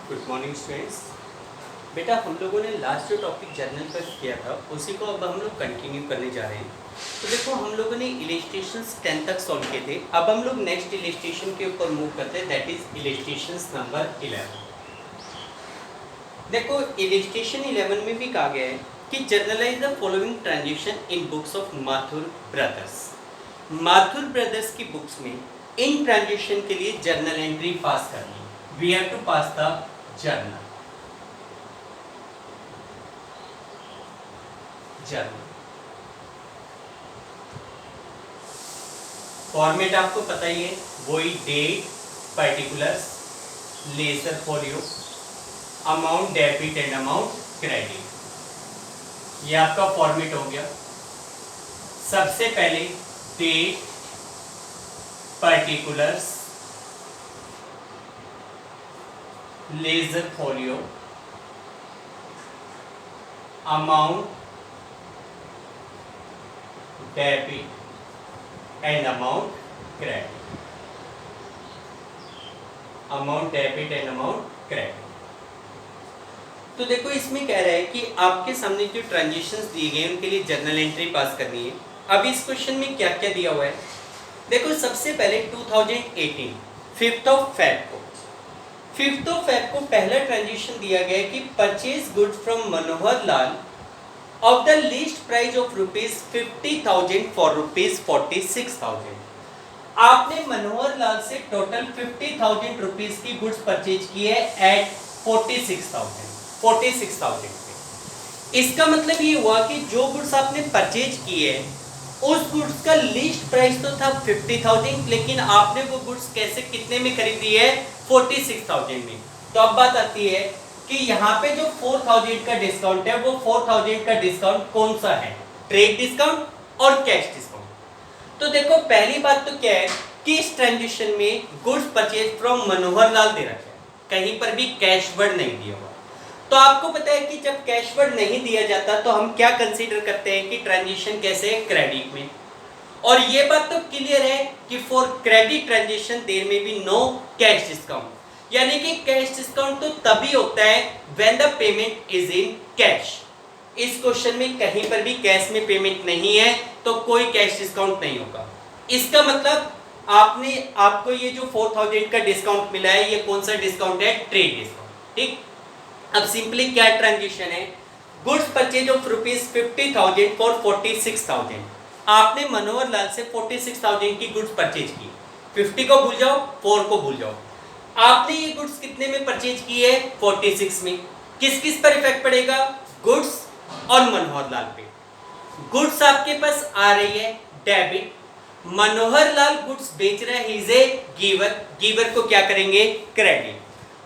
Good morning students. बेटा हम लोगों ने लास्ट जो टॉपिक जर्नल पर किया था उसी को अब हम लोग कंटिन्यू करने जा रहे हैं। तो देखो हम लोगों ने इलिस्ट्रेशंस 10 तक सॉल्व किए थे। अब हम लोग नेक्स्ट इलिस्ट्रेशन के ऊपर मूव करते हैं, दैट इज इलिस्ट्रेशंस नंबर 11। देखो इलिस्ट्रेशन 11 में भी कहा गया है कि generalized the following transaction in books of Mathur brothers. Mathur brothers की बुक्स में इन ट्रांजेक्शन के लिए जर्नल एंट्री पास करनी है। We have to pass the journal. Format आपको पता ही है, वही date, particulars, ledger folio, amount debit and amount credit. ये आपका फॉर्मेट हो गया। सबसे पहले date, particulars, ledger folio, amount debit and amount credit. Amount debit and amount credit. तो देखो इसमें कह रहा है कि आपके सामने जो ट्रांजेक्शन्स दिए गए उनके लिए जर्नल एंट्री पास करनी है। अब इस क्वेश्चन में क्या क्या दिया हुआ है देखो। सबसे पहले 2018 5th ऑफ फेब को पहला ट्रांजेक्शन दिया गया है कि purchase good from Manohar Lal of the least price of rupees 50,000 for rupees 46,000। आपने मनोहर लाल से टोटल 50,000 रुपीज की गुड्स परचेज की है एट 46,000 पे। इसका मतलब ये हुआ कि जो गुड्स आपने परचेज की है उस गुड्स का लीस्ट प्राइस तो था 50,000, लेकिन आपने वो गुड्स कैसे कितने में खरीदी है 46,000 में। तो अब बात आती है कि यहाँ पे जो 4,000 का डिस्काउंट है वो 4,000 का डिस्काउंट कौन सा है, ट्रेड डिस्काउंट और कैश डिस्काउंट। तो देखो पहली बात तो क्या है कि इस ट्रांजेक्शन में goods purchase from Manohar Lal दे रखा है, कहीं पर भी कैश वर्ड नहीं दिया हुआ। तो आपको पता है कि जब कैश वर्ड नहीं दिया जाता तो हम क्या कंसीडर करते हैं कि ट्रांजेक्शन कैसे है, क्रेडिट में। और ये बात तो क्लियर है कि फॉर क्रेडिट ट्रांजेक्शन देयर में बी नो कैश डिस्काउंट, यानी कि कैश डिस्काउंट तो तभी होता है when the payment is in cash. इस क्वेश्चन में कहीं पर भी कैश में पेमेंट नहीं है तो कोई कैश डिस्काउंट नहीं होगा। इसका मतलब आपको ये जो 4,000 का डिस्काउंट मिला है ये कौन सा डिस्काउंट है, ट्रेड डिस्काउंट। ठीक, अब सिंपली क्या ट्रांजेक्शन है, goods purchase of rupees 50,000 for 46,000। आपने मनोहर लाल से 46,000 की गुड्स परचेज की। 50 को भूल जाओ, 4 को भूल जाओ। आपने ये गुड्स कितने में परचेज की है 46 में। किस किस पर इफेक्ट पड़ेगा, गुड्स और मनोहर लाल पे। गुड्स आपके पास आ रही है डेबिट, मनोहर लाल गुड्स बेच रहा है, he is A giver, giver को क्या करेंगे, क्रेडिट।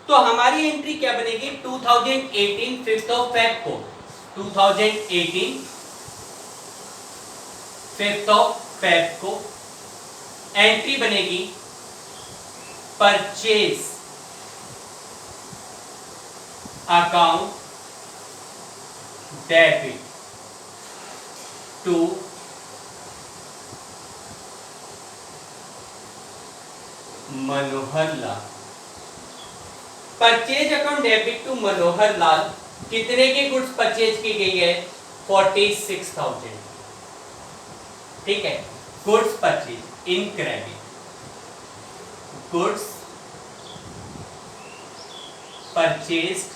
तो हमारी एंट्री क्या बनेगी 2018 5th ऑफ फेब को, 2018 5th ऑफ फेब को एंट्री बनेगी purchase account debit to Manohar Lal. Purchase account debit to Manohar Lal कितने की गुड्स परचेज की गई है 46,000। ठीक है, goods purchase in credit, goods purchased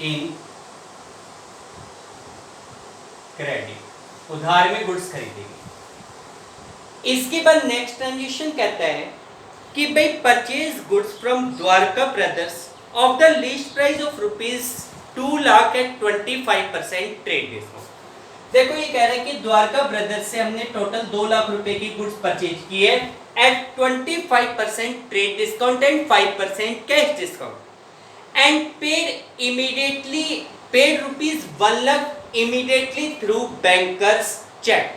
in credit, उधार में गुड्स खरीदेंगे। इसके बाद नेक्स्ट ट्रांजेक्शन कहता है कि भाई purchase goods from Dwarka brothers of the least price of rupees 2 lakh at 25% trade discount. देखो ये कह रहा है कि द्वारका ब्रदर्स से हमने टोटल 2 लाख रुपए की गुड्स परचेज की है at 25% trade discount and 5% cash discount and paid rupees 1 lakh immediately through bankers cheque.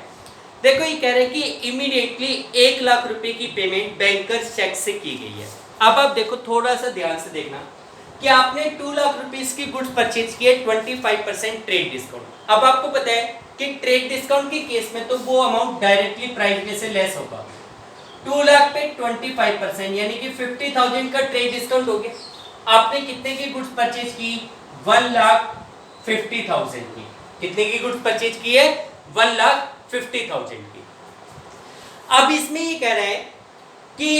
देखो ये कह रहे हैं कि इमीडिएटली 1 लाख रुपए की पेमेंट बैंकर्स चेक से की गई है। अब आप देखो थोड़ा सा ध्यान से देखना कि आपने 2 लाख रुपीस की गुड्स परचेज की है 25% ट्रेड डिस्काउंट। अब आपको पता है कि ट्रेड डिस्काउंट के केस में तो वो अमाउंट डायरेक्टली प्राइस में से लेस होगा, 2 लाख पे 25% यानी कि 50,000 का ट्रेड डिस्काउंट हो गया। आपने कितने की गुड्स परचेज की? 1,50,000 की। कितने की गुड्स परचेज की है? 1,50,000 की। अब इसमें ये कह रहा है कि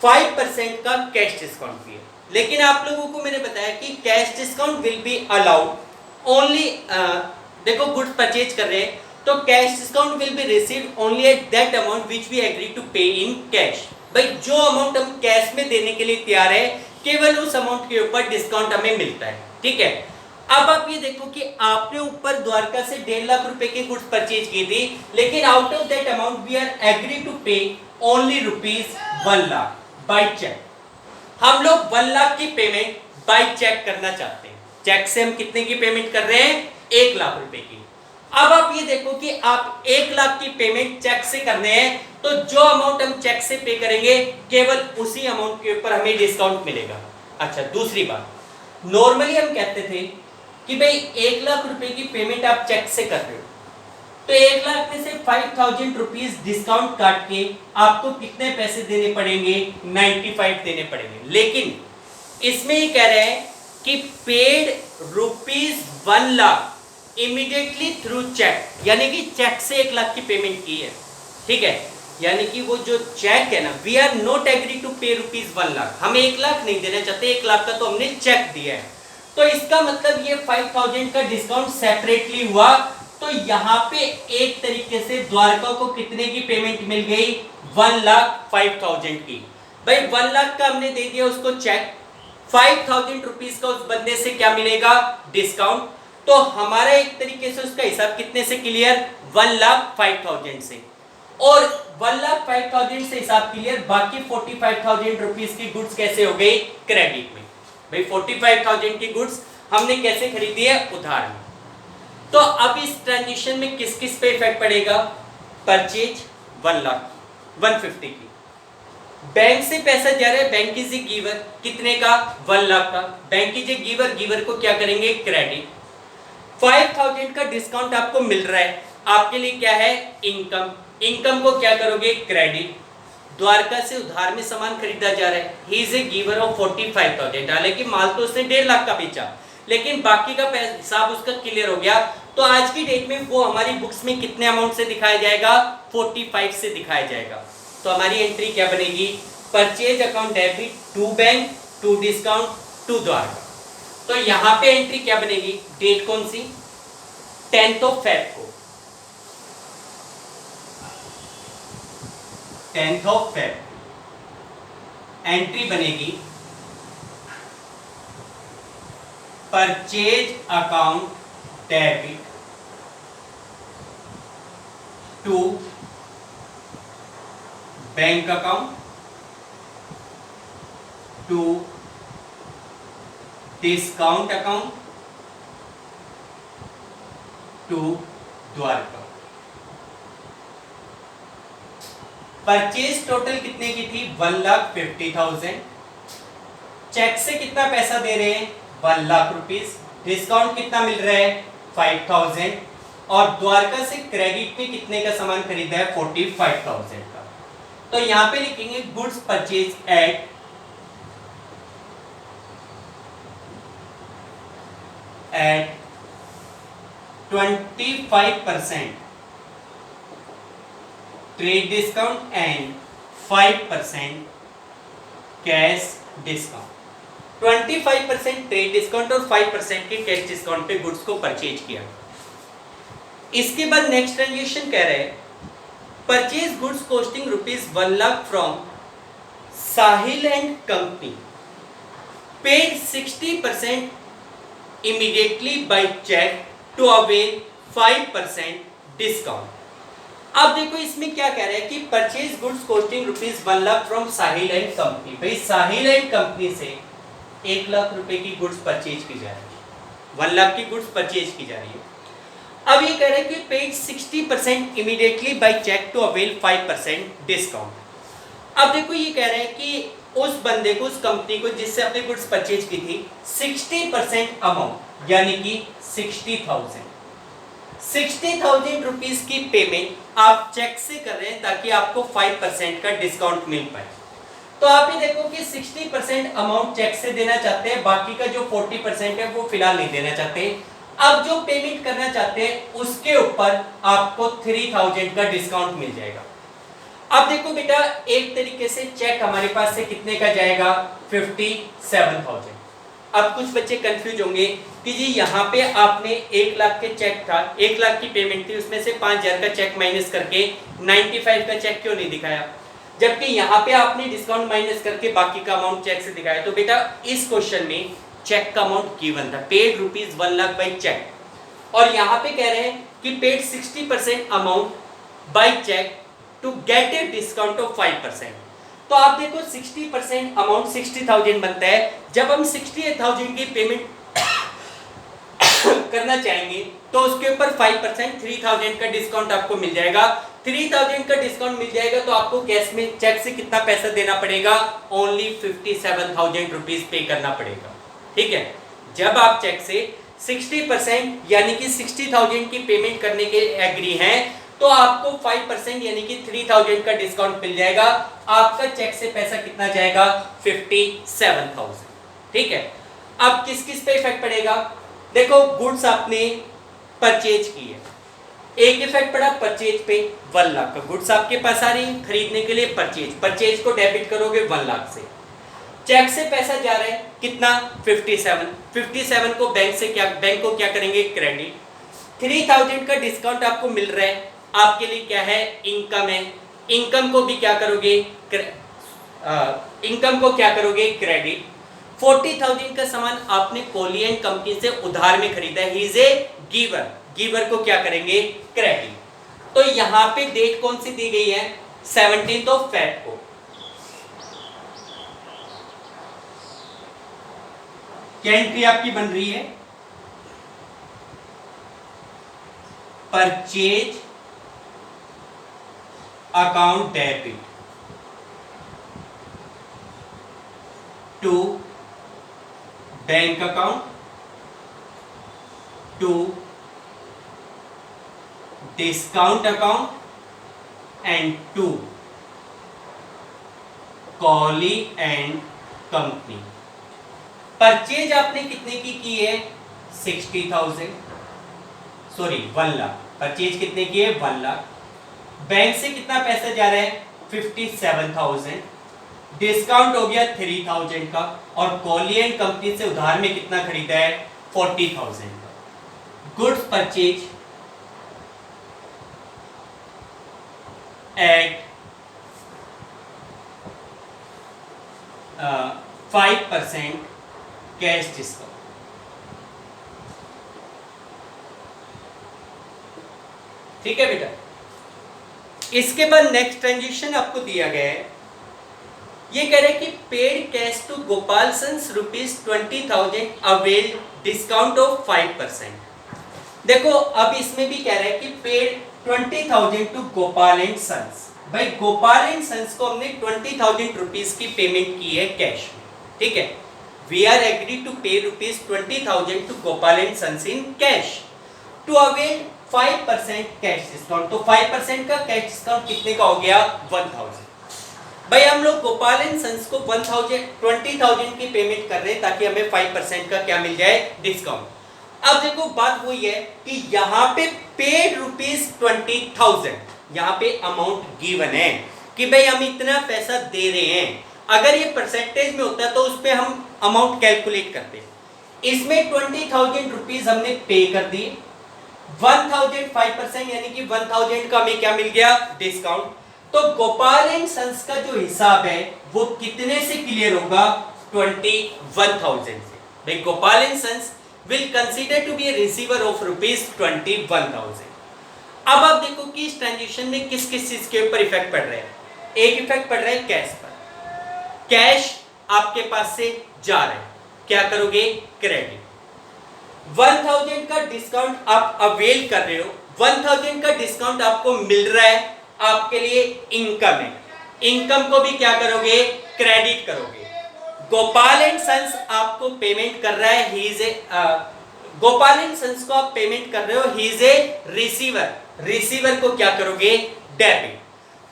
5% का कैश डिस्काउंट भी है, लेकिन आप लोगों को मैंने बताया कि cash discount will be allowed only, देखो गुड्स परचेज कर रहे हैं तो cash discount will be received only at that amount which we agree to pay in cash. भाई जो अमाउंट हम कैश में देने के लिए तैयार है केवल उस अमाउंट के ऊपर डिस्काउंट हमें मिलता है, ठीक है। अब आप ये देखो कि आपने ऊपर द्वारका से 1.5 लाख रुपए की गुड्स परचेज की थी, लेकिन out of that amount we are agree to pay only ₹1 lakh by cheque. हम लोग 1 लाख की पेमेंट बाय चेक करना चाहते हैं। चेक से हम कितने की पेमेंट कर रहे हैं? 1 लाख रुपए की। अब आप ये देखो कि आप 1 लाख की पेमेंट चेक से करने हैं तो जो अमाउंट हम चेक से पे करेंगे केवल उसी अमाउंट के ऊपर हमें डिस्काउंट मिलेगा। अच्छा, दूसरी बात, नॉर्मली हम कहते थे कि भाई 1 लाख रुपए की पेमेंट आप चेक से कर रहे हो तो 1 लाख में से 5,000 रुपीज डिस्काउंट काट के आपको कितने पैसे देने पड़ेंगे? 95 देने पड़ेंगे। लेकिन इसमें ये कह रहे हैं कि paid ₹1 lakh immediately through cheque, यानी कि चेक से 1 लाख की पेमेंट की है, ठीक है। यानी कि वो जो चेक है ना, we are not agree to pay ₹1 lakh, हम 1 लाख नहीं देना चाहते, 1 लाख का तो हमने चेक दिया है। तो इसका मतलब ये 5,000 का डिस्काउंट सेपरेटली हुआ। तो यहाँ पे एक तरीके से द्वारका को कितने की पेमेंट मिल गई? 1,05,000 की। भाई 1 लाख का हमने दे दिया उसको चेक, 5,000 रुपीज का उस बंदे से क्या मिलेगा? डिस्काउंट। तो हमारा एक तरीके से उसका हिसाब कितने से क्लियर? 1,05,000 से। और 1,05,000 से हिसाब क्लियर, बाकी 45,000 रुपीज की गुड्स कैसे हो गई? क्रेडिट में। भाई 45,000 की गुड्स हमने कैसे खरीदी है? उधार में। तो अब इस ट्रांजिशन में किस किस पे इफेक्ट पड़ेगा? परचेज 1 लाख 150 की, बैंक से पैसा जा रहा है, बैंक इज ए गिवर, कितने का? 1 लाख का। Bank is a giver, giver को क्या करेंगे? क्रेडिट। 5,000 का डिस्काउंट आपको मिल रहा है, आपके लिए क्या है? इनकम। इनकम को क्या करोगे? क्रेडिट। द्वारका से उधार में सामान खरीदा जा रहा है, he is A giver of 45,000। हालांकि माल तो उसने 1.5 लाख का बेचा, लेकिन बाकी का हिसाब उसका क्लियर हो गया। तो आज की डेट में वो हमारी बुक्स में कितने अमाउंट से दिखाया जाएगा? 45 से दिखाया जाएगा। तो हमारी एंट्री क्या बनेगी? Purchase account debit to bank to discount to Dwarka. तो यहां पे एंट्री क्या बनेगी? डेट कौन सी? 10 फेब को, 10 फेब एंट्री बनेगी purchase account debit to bank account to discount account to Dwarka. Purchase total कितने की थी? 1,50,000। चेक से कितना पैसा दे रहे हैं? 1 लाख रुपीस। डिस्काउंट कितना मिल रहा है? 5,000। और द्वारका से क्रेडिट में कितने का सामान खरीदा है? 45,000 का। तो यहां पे लिखेंगे goods purchase at at 25% trade discount and 5% cash discount. 25% trade discount और 5% के कैश डिस्काउंट पे गुड्स को परचेज किया। इसके बाद नेक्स्ट ट्रांजेक्शन कह रहे हैं purchase goods costing ₹1 lakh from Sahil and company, paid 60% immediately by check to avail 5% discount। अब देखो इसमें क्या कह रहा है कि purchase goods costing ₹1 lakh from Sahil and company. भाई साहिल एंड कंपनी से 1 लाख रुपए की गुड्स परचेज की जा रही है, 1 लाख की गुड्स परचेज की जा रही है। अब ये कह रहा है कि paid 60% immediately by check to avail 5% discount. अब देखो ये कह रहा है कि उस बंदे को, उस कंपनी को जिससे अपने गुड्स परचेज की थी, 60% अमाउंट यानी कि 60,000 60,000 रुपीज की पेमेंट आप चेक से कर रहे हैं ताकि आपको 5% का डिस्काउंट मिल पाए। तो आप ये देखो कि 60% अमाउंट चेक से देना चाहते हैं, बाकी का जो 40% है वो फिलहाल नहीं देना चाहते। अब जो पेमेंट करना चाहते हैं उसके ऊपर आपको 3,000 का डिस्काउंट मिल जाएगा। अब देखो बेटा, एक तरीके से चेक हमारे पास से कितने का जाएगा, 57,000। अब कुछ बच्चे कंफ्यूज होंगे कि जी यहाँ पे आपने 1 लाख के चेक था, 1 लाख की पेमेंट थी, उसमें से 5,000 का चेक माइनस करके 95 का चेक क्यों नहीं दिखाया, जबकि यहाँ पे आपने डिस्काउंट माइनस करके बाकी का अमाउंट चेक से दिखाया। तो बेटा इस क्वेश्चन में चेक का अमाउंट गिवन था, paid rupees 1 lakh by cheque, और यहाँ पे कह रहे हैं कि paid 60% amount by cheque to get a discount of 5%। तो आप देखो 60% अमाउंट 60,000 बनता है। जब हम 68,000 की पेमेंट करना चाहेंगे तो उसके ऊपर 5% 3,000 का डिस्काउंट आपको मिल जाएगा। 3,000 का डिस्काउंट मिल जाएगा तो आपको कैश में चेक से कितना पैसा देना पड़ेगा, ओनली 57,000 रुपीज पे करना पड़ेगा। ठीक है, जब आप चेक से 60% यानी कि 60,000 की पेमेंट करने के एग्री हैं तो आपको 5% यानी कि 3,000 का डिस्काउंट मिल जाएगा। आपका चेक से पैसा कितना जाएगा, 57,000। ठीक है, अब किस किस पे इफेक्ट पड़ेगा, देखो गुड्स आपने परचेज की है, एक इफेक्ट पड़ा परचेज पे, 1 लाख का गुड्स आपके पास आ रही है खरीदने के लिए, परचेज को डेबिट करोगे 1 लाख से, चेक से पैसा जा रहा है कितना, 57 को बैंक को क्या करेंगे, क्रेडिट। 3,000 का डिस्काउंट आपको मिल रहा है, आपके लिए क्या है, इनकम है, इनकम को भी क्या करोगे, इनकम को क्या करोगे, क्रेडिट। 40,000 का सामान आपने कोलियन कंपनी से उधार में खरीदा है, he is A giver, giver को क्या करेंगे, क्रेडिट। तो यहां पे डेट कौन सी दी गई है, 17th ऑफ फेब को। क्या एंट्री आपकी बन रही है, purchase account debit to bank account to discount account and to Kohli and company. Purchase आपने कितने की है, 60,000, सॉरी 1 लाख, परचेज कितने की है, 1 लाख। बैंक से कितना पैसा जा रहा है, 57,000, डिस्काउंट हो गया 3,000 का, और कोलियन कंपनी से उधार में कितना खरीदा है, 40,000 का। Goods purchase at 5% cash discount. ठीक है बेटा, इसके बाद नेक्स्ट ट्रांजेक्शन आपको दिया गया है, ये कह रहे हैं कि paid cash to Gopal sons ₹20,000 avail discount of 5%। देखो अब इसमें भी कह रहा है कि paid 20,000 to Gopal and sons. भाई गोपाल एंड सन्स को हमने 20,000 रुपीज की पेमेंट की है कैश में, ठीक है, we are agree to pay ₹20,000 to Gopal and sons in cash to avail 5% cash discount. तो 5% का कैश डिस्काउंट कितने का हो गया, 1,000। भाई हम लोग गोपाल एंड सन्स को 20,000 की पेमेंट कर रहे हैं ताकि हमें 5% का क्या मिल जाए, डिस्काउंट। अब देखो बात वही है कि यहाँ पे पेड ₹20,000, यहाँ पे अमाउंट गिवन है कि भाई हम इतना पैसा दे रहे हैं। अगर ये परसेंटेज में होता तो उस पर हम अमाउंट कैलकुलेट करते, इसमें 20,000 रुपीज हमने पे कर दिए, 1,000 5% यानी कि 1,000 का हमें क्या मिल गया, डिस्काउंट। तो गोपाल एंड सन्स का जो हिसाब है वो कितने से क्लियर होगा, 21,000 से। भाई Gopal and sons will consider to be a receiver of ₹21,000। अब आप देखो कि इस ट्रांजेक्शन में किस किस चीज के ऊपर इफेक्ट पड़ रहा है। एक इफेक्ट पड़ रहा है कैश पर, कैश आपके पास से जा रहा है, क्या करोगे, क्रेडिट। 1,000 का डिस्काउंट आप अवेल कर रहे हो, 1,000 का डिस्काउंट आपको मिल रहा है, आपके लिए इनकम है, इनकम को भी क्या करोगे, क्रेडिट करोगे। गोपाल एंड सन्स आपको पेमेंट कर रहा है, he is a Gopal and sons को आप पेमेंट कर रहे हो, he is a receiver, receiver को क्या करोगे, डेबिट।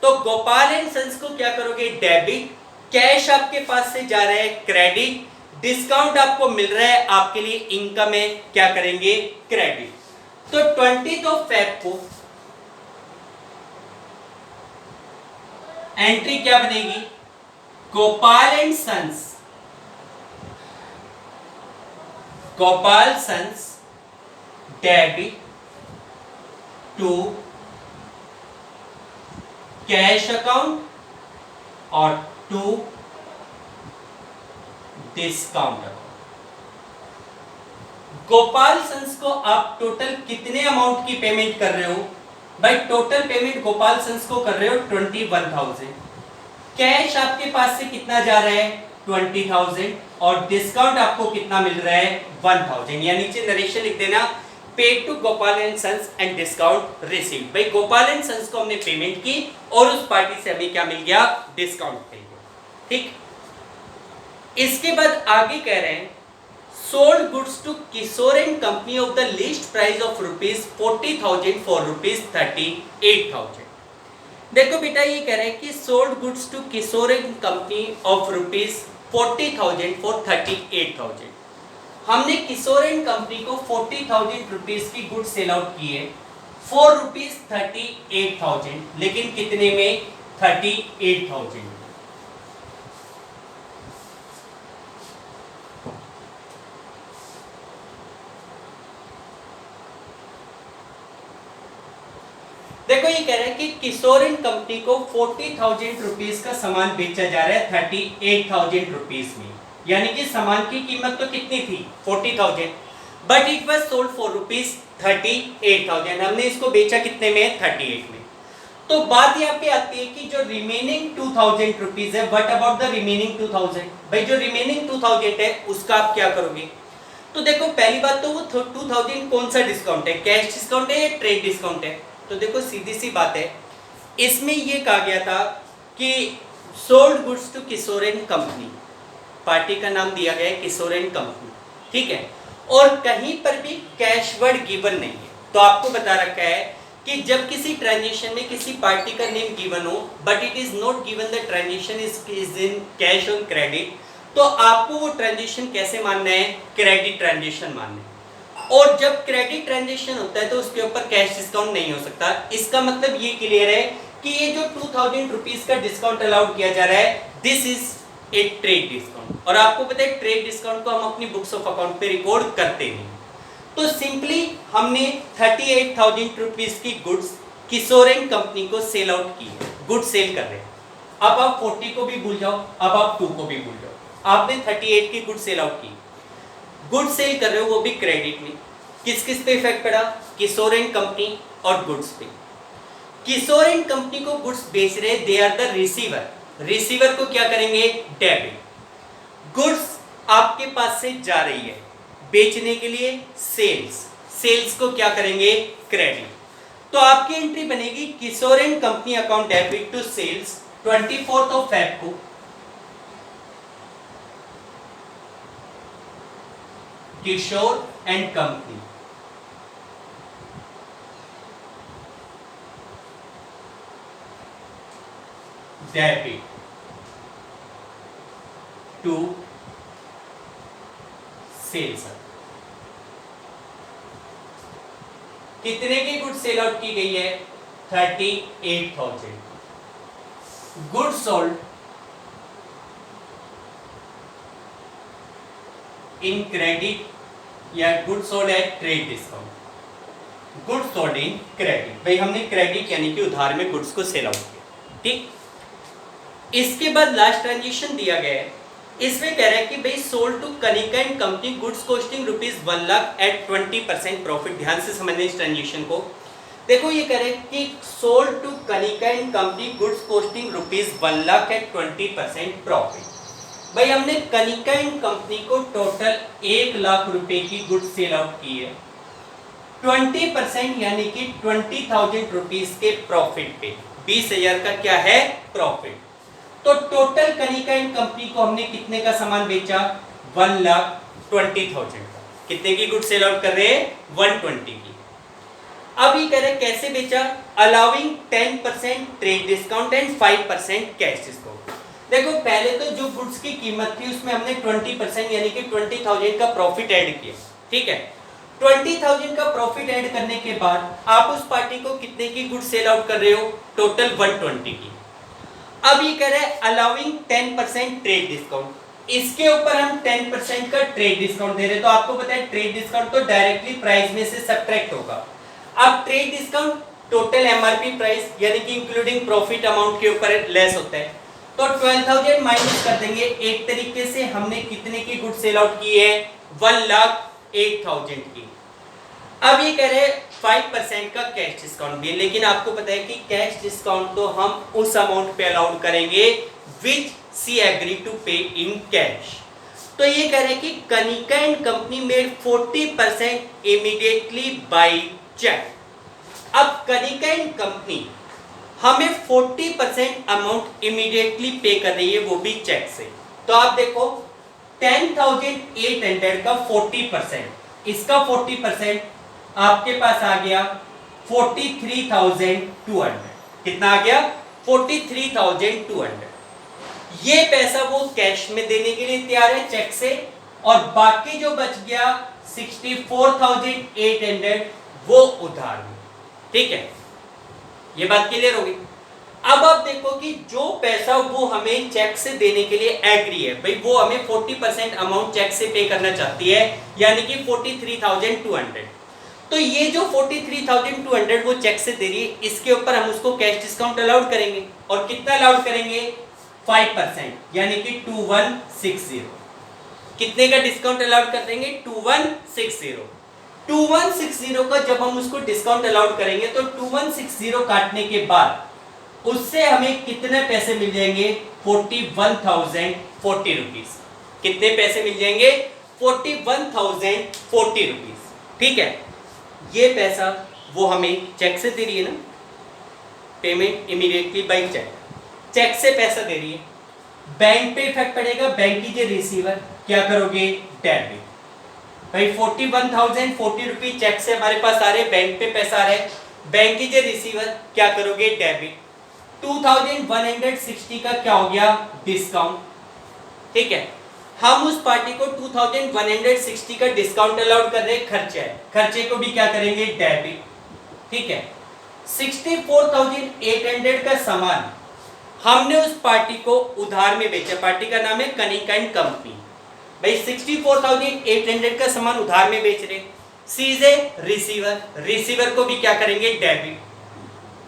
तो गोपाल एंड सन्स को क्या करोगे, डेबिट। कैश आपके पास से जा रहा है, क्रेडिट। डिस्काउंट आपको मिल रहा है, आपके लिए इनकम है, क्या करेंगे, क्रेडिट। तो 20 फेब को एंट्री क्या बनेगी, Gopal and sons, Gopal sons debit to cash account और to discount account. Gopal sons को आप टोटल कितने अमाउंट की पेमेंट कर रहे हो, भाई टोटल पेमेंट गोपाल सन्स को कर रहे हो 21,000। कैश आपके पास से कितना जा रहा है, 20,000, और डिस्काउंट आपको कितना मिल रहा है, 1,000। या नीचे नरेशन लिख देना, paid to Gopal and sons and discount receive. भाई गोपाल एंड सन्स को हमने पेमेंट की और उस पार्टी से हमें क्या मिल गया, डिस्काउंट मिल गया। ठीक, इसके बाद आगे कह रहे हैं sold goods to Kishore and company of the list price of ₹40,000 for ₹38,000। देखो बेटा, ये कह रहा है कि sold goods to Kishore and company of ₹40,000 for 38,000। हमने किशोर एंड कंपनी को 40,000 रुपीज की गुड्स सेल आउट की है फॉर ₹38,000, लेकिन कितने में, 38,000। देखो ये कह रहा है कि किशोर एंड कंपनी को 40,000 रुपीज का सामान बेचा जा रहा है 38,000 रुपीज में, यानी कि सामान की कीमत तो कितनी थी, 40,000, but it was sold for ₹38,000। हमने इसको बेचा कितने में, 38 में। तो बात यहाँ पे आती है कि जो रिमेनिंग 2,000 रुपीज है, व्हाट अबाउट द रिमेनिंग 2,000, भाई जो रिमेनिंग 2,000 है उसका आप क्या करोगे। तो देखो पहली बात तो वो 2,000 कौन सा डिस्काउंट है, कैश डिस्काउंट है या ट्रेड डिस्काउंट है। तो देखो सीधी सी बात है, इसमें ये कहा गया था कि sold goods to Kishore and company, party का नाम दिया गया है किशोर एंड कंपनी, ठीक है, और कहीं पर भी कैश वर्ड गिवन नहीं है। तो आपको बता रखा है कि जब किसी ट्रांजेक्शन में किसी पार्टी का नेम गिवन हो but it is not given the transaction is in cash और क्रेडिट, तो आपको वो ट्रांजेक्शन कैसे मानना है, क्रेडिट ट्रांजेक्शन मानना है। और जब क्रेडिट ट्रांजेक्शन होता है तो उसके ऊपर कैश डिस्काउंट नहीं हो सकता। इसका मतलब ये क्लियर है कि ये जो 2,000 रुपीज का डिस्काउंट अलाउड किया जा रहा है, this is a trade discount. और आपको पता है ट्रेड डिस्काउंट को हम अपनी बुक्स ऑफ अकाउंट पे रिकॉर्ड करते नहीं। तो सिंपली हमने 38,000 रुपीज की गुड्स किशोर एंड कंपनी को सेल आउट की है, गुड सेल कर रहे हैं। अब आप 40 को भी भूल जाओ, अब आप 2 को भी भूल जाओ, आपने 38 की गुड सेल आउट की, गुड सेल कर रहे हो वो भी क्रेडिट में। किस किस पे इफेक्ट पड़ा, किशोर एंड कंपनी और गुड्स पे। किशोर एंड कंपनी को गुड्स बेच रहे, they are the receiver, receiver को क्या करेंगे, डेबिट। गुड्स आपके पास से जा रही है बेचने के लिए, सेल्स, सेल्स को क्या करेंगे, क्रेडिट। तो आपकी एंट्री बनेगी Kishore and company account debit to sales 24 Feb को, Kishore and company debit to sales. कितने की गुड सेल आउट की गई है, 38,000। गुड सोल्ड इन क्रेडिट या good sold at trade discount, good sold in credit. भाई हमने क्रेडिट यानी कि उधार में गुड्स को सेल आउट किया, ठीक। इसके बाद लास्ट ट्रांजेक्शन दिया गया है, इसमें कह रहा है कि भाई sold to Kanika and company goods costing ₹1 lakh at 20% profit. ध्यान से समझने इस ट्रांजेक्शन को। देखो ये कह रहे हैं कि sold to Kanika and company goods costing ₹1 lakh at 20% profit. भाई हमने कनिका एंड कंपनी को टोटल 1 लाख रुपए की गुड्स सेल आउट की है, 20% यानी कि 20,000 रुपीज के प्रॉफिट पे, 20,000 का क्या है, प्रॉफिट। तो टोटल कनिका एंड कंपनी को हमने कितने का सामान बेचा, 1,20,000 का। कितने की गुड सेल आउट कर रहे हैं? 120 की। अब ये कह रहे हैं कैसे बेचा? Allowing 10% trade discount and 5% cash discount. देखो पहले तो जो गुड्स की कीमत थी उसमें हमने 20% यानी कि 20,000 का प्रॉफिट ऐड किया, ठीक है। 20,000 का प्रॉफिट ऐड करने के बाद आप उस पार्टी को कितने की गुड सेल आउट कर रहे हो? टोटल 120 की। अब ये कह रहे हैं अलाउिंग 10% ट्रेड डिस्काउंट, इसके ऊपर हम 10% का ट्रेड डिस्काउंट दे रहे हैं। तो आपको पता है ट्रेड डिस्काउंट तो डायरेक्टली प्राइस में से सब्ट्रैक्ट होगा। अब trade discount total MRP price यानी कि इंक्लूडिंग प्रॉफिट अमाउंट के ऊपर लेस होता है, तो 12,000 माइनस कर देंगे। एक तरीके से हमने कितने की गुड सेल आउट की है? 1,08,000 की। अब ये कह रहे हैं 5% का कैश डिस्काउंट भी, लेकिन आपको पता है कि कैश डिस्काउंट तो हम उस अमाउंट पे अलाउड करेंगे विच सी agree to pay in cash. तो ये कह रहे हैं कि Kanika and company made 40% immediately by cheque. अब कनिका एंड कंपनी हमें 40% अमाउंट इमीडिएटली पे कर रही है, वो भी चेक से। तो आप देखो 10,800 का 40%, इसका 40% आपके पास आ गया 43,200। कितना आ गया? 43,200। ये पैसा वो कैश में देने के लिए तैयार है चेक से, और बाकी जो बच गया 64,800 वो उधार में, ठीक है। ये बात क्लियर होगी। अब आप देखो कि जो पैसा वो हमें चेक से देने के लिए एग्री है, भाई वो हमें 40% अमाउंट चेक से पे करना चाहती है, यानी कि 43,200। तो ये जो 43,200 वो चेक से दे रही है, इसके ऊपर हम उसको कैश डिस्काउंट अलाउड करेंगे। और कितना अलाउड करेंगे? 5%, यानी कि 2160। कितने का डिस्काउंट अलाउड कर देंगे? 2160। 2160 का जब हम उसको डिस्काउंट अलाउड करेंगे तो 2160 काटने के बाद उससे हमें कितने पैसे मिल जाएंगे? 41,040 रुपीज। कितने पैसे मिल जाएंगे? 41,040 रुपीज, ठीक है। ये पैसा वो हमें चेक से दे रही है ना, payment immediately by cheque, cheque से पैसा दे रही है। बैंक पे इफेक्ट पड़ेगा, बैंक की जो रिसीवर क्या करोगे? डेबिट। भाई 41,040 रुपीज चेक से हमारे पास आ रहे, बैंक पे पैसा आ रहा है, बैंक की जो रिसीवर क्या करोगे? डेबिट। 2,160 का क्या हो गया? डिस्काउंट, ठीक है। हम उस पार्टी को 2,160 का डिस्काउंट अलाउड कर रहे हैं, खर्चा है, खर्चे को भी क्या करेंगे? डेबिट, ठीक है। 64,800 का सामान हमने उस पार्टी को उधार में बेचा, पार्टी का नाम है कनिका एंड कंपनी। भाई 64,800 का सामान उधार में बेच रहे, सीधे रिसीवर, रिसीवर को भी क्या करेंगे? डेबिट।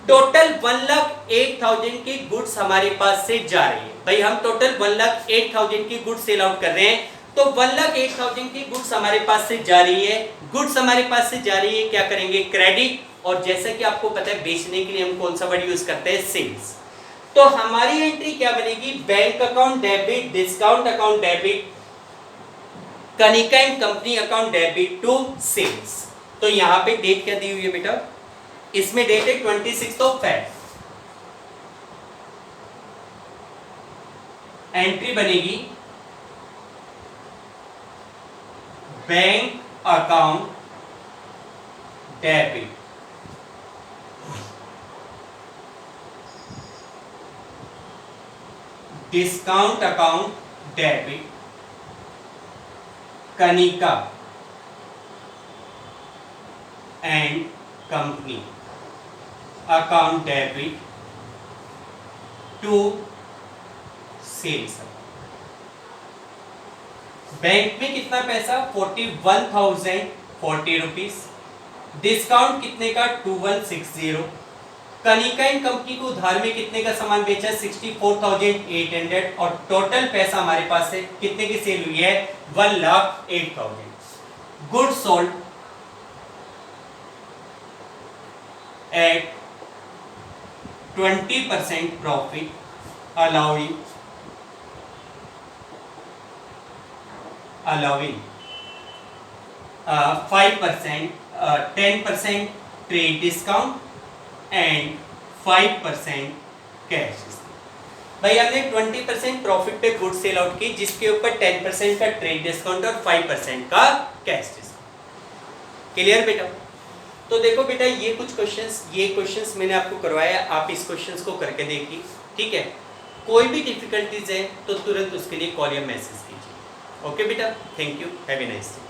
टोटल 1,08,000 की गुड्स हमारे पास से जा रही है। भाई हम टोटल 1,08,000 की गुड्स सेल आउट कर रहे हैं, तो 1,08,000 की गुड्स हमारे पास से जा रही है। गुड्स हमारे पास से जा रही है, क्या करेंगे? क्रेडिट। और जैसा कि आपको पता है बेचने के लिए हम कौन सा वर्ड यूज करते हैं? सेल्स। तो हमारी एंट्री क्या बनेगी? Bank account debit, discount account debit, Kanika and company account debit to sales. तो यहां पे डेट क्या दी हुई है बेटा? इसमें डेट है 26 ऑफ फेब। एंट्री बनेगी bank account debit, discount account debit, Kanika and company account debit to sales. Bank में कितना पैसा? 41,040 रुपीज। डिस्काउंट कितने का? 2160। कनिका एंड कंपनी को उधार में कितने का सामान बेचा? 64,800। और टोटल पैसा हमारे पास से कितने की सेल हुई है? 1,08,000। Good sold at 20% profit, allowing 5%, 10% trade discount and 5% cash. भाई हमने 20% प्रॉफिट पे गुड सेल आउट की, जिसके ऊपर 10% का ट्रेड डिस्काउंट और 5% का कैश डिस्काउंट। क्लियर बेटा? तो देखो बेटा ये क्वेश्चंस मैंने आपको करवाया, आप इस क्वेश्चंस को करके देखिए, ठीक है? कोई भी डिफिकल्टीज है तो तुरंत उसके लिए कॉल या मैसेज कीजिए। ओके बेटा, thank you, have a nice day.